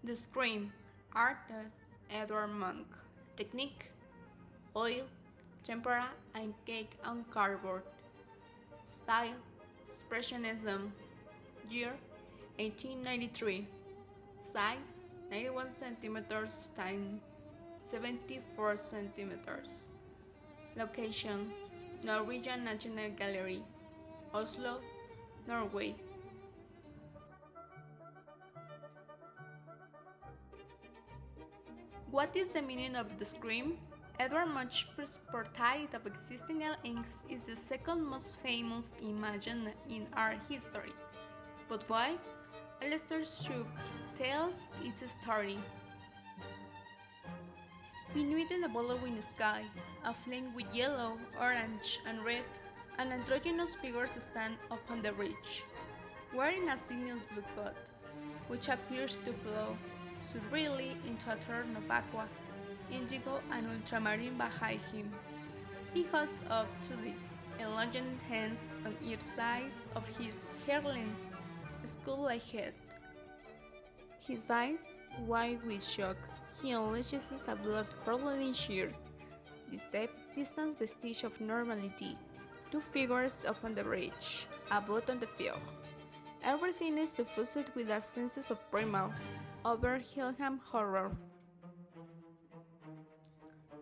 The Scream, artist Edward Monk. Technique, oil, tempera, and cake on cardboard. Style, expressionism. Year, 1893. Size, 91 centimeters times 74 centimeters. Location, Norwegian National Gallery, Oslo, Norway. What is the meaning of the scream? Edward Munch's portrait of existing inks is the second most famous image in art history. But why? Alistair Shook tells its story. Beneath the billowing sky, aflame with yellow, orange, and red, an androgynous figure stands upon the ridge, wearing a sinuous blue coat, which appears to flow surreally into a turn of aqua, indigo, and ultramarine behind him. He holds up to the enlarged hands on each side of his hairless, skull-like head. His eyes, wide with shock, he unleashes a blood-curdling sheer. This distant vestige of normality. Two figures upon the bridge, a boat on the field. Everything is suffused with a sense of primal, overwhelming horror.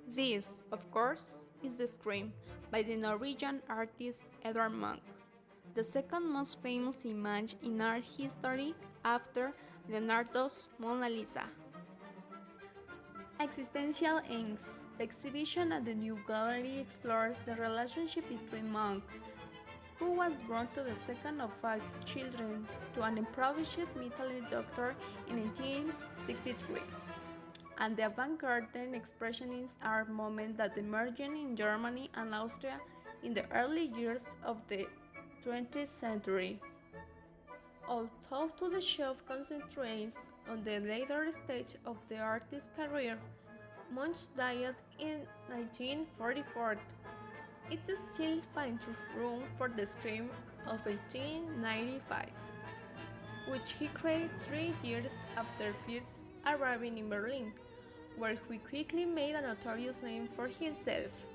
This, of course, is The Scream by the Norwegian artist Edvard Munch, the second most famous image in art history after Leonardo's Mona Lisa. Existential Inks. The exhibition at the New Gallery explores the relationship between Munch, who was born to the second of 5 children, to an impoverished military doctor in 1863, and the avant-garde expressionist art movement that emerged in Germany and Austria in the early years of the 20th century. Although the show concentrates on the later stage of the artist's career, Munch died in 1944. It still finds room for the Scream of 1895, which he created 3 years after first arriving in Berlin, where he quickly made a notorious name for himself.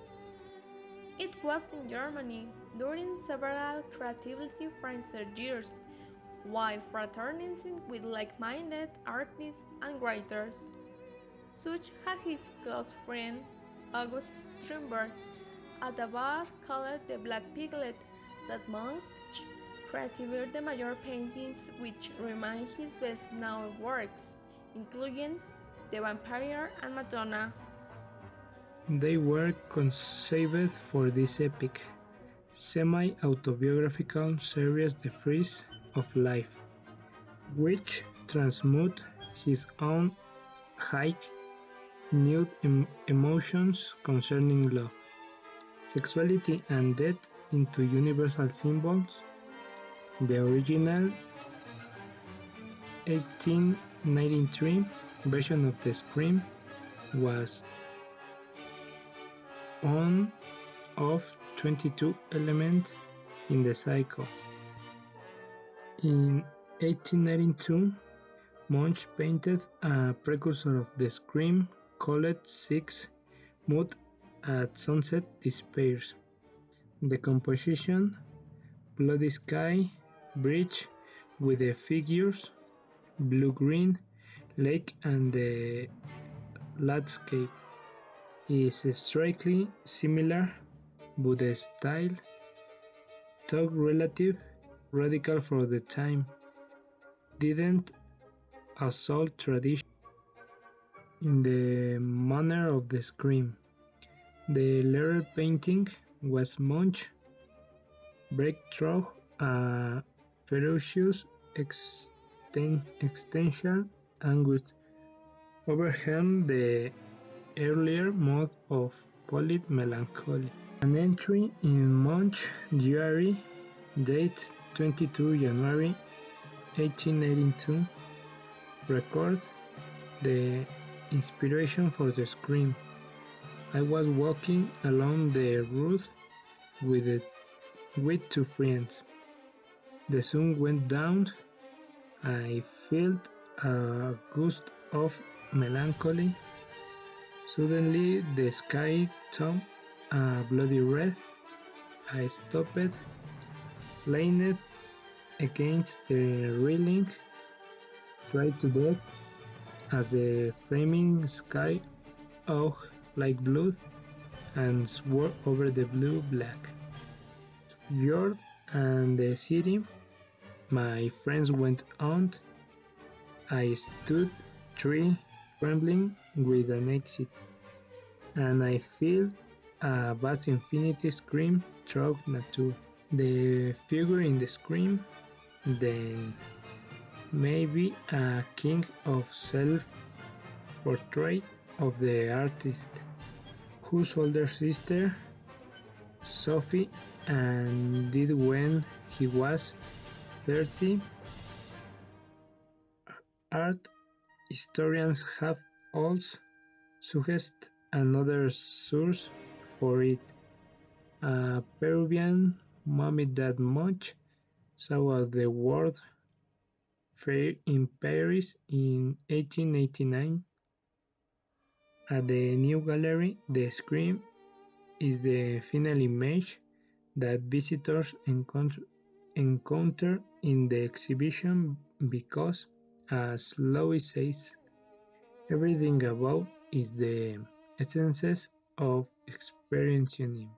It was in Germany during several creativity frenzied years, while fraternizing with like-minded artists and writers, such as his close friend August Strindberg, at a bar called the Black Piglet that Munch created the major paintings which remain his best-known works, including The Vampire and Madonna. They were conceived for this epic, semi-autobiographical series The Frieze of Life, which transmute his own high, nude emotions concerning love, sexuality, and death into universal symbols. The original 1893 version of the Scream was one of 22 elements in the cycle. In 1892, Munch painted a precursor of the Scream called Six Mood at Sunset Despairs. The composition, bloody sky, bridge with the figures, blue-green lake and the landscape, is strikingly similar, but the style, though relative radical for the time, didn't assault tradition in the manner of the Scream. The latter painting was Munch's breakthrough, a ferocious existential anguish overwhelmed the earlier mode of polite melancholy. An entry in Munch's diary, date 22 January 1882, records the inspiration for the Scream. I was walking along the road with 2 friends. The sun went down. I felt a gust of melancholy. Suddenly the sky turned a bloody red. I stopped, leaned against the railing, tried to death as the flaming sky oughed like blood and swore over the blue black fjord and the city. My friends went on. I stood tree trembling with an exit, and I felt a vast infinity scream through nature. The figure in the scream, then maybe a king of self-portrait of the artist, whose older sister, Sophie, and did when he was 30. Art historians have also suggested another source for it: a Peruvian mummy that much saw at the World Fair in Paris in 1889. At the new gallery, the scream is the final image that visitors encounter in the exhibition because, as Lois says, everything about is the essence of expressionism.